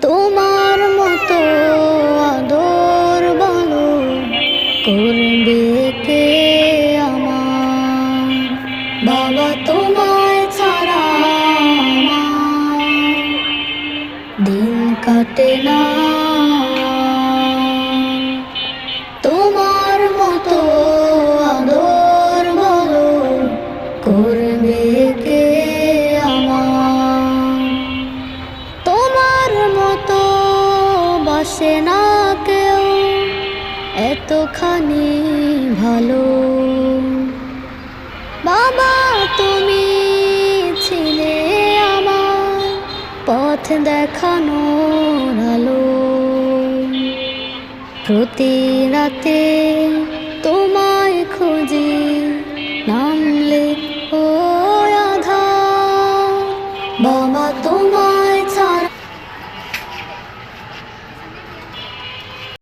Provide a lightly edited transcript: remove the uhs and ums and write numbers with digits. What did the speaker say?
তোমার মতো আদর বলো করবে কে আমার? বাবা তোমায় ছাড়া আমার দিন কাটে না। তোমার মতো আদর বলো করবে কে আমার? তোমার মতো বাসে না কেউ এতখানি ভালো। বাবা তুমি ছিলে আমার পথ দেখানোর আলো। প্রতি রাতে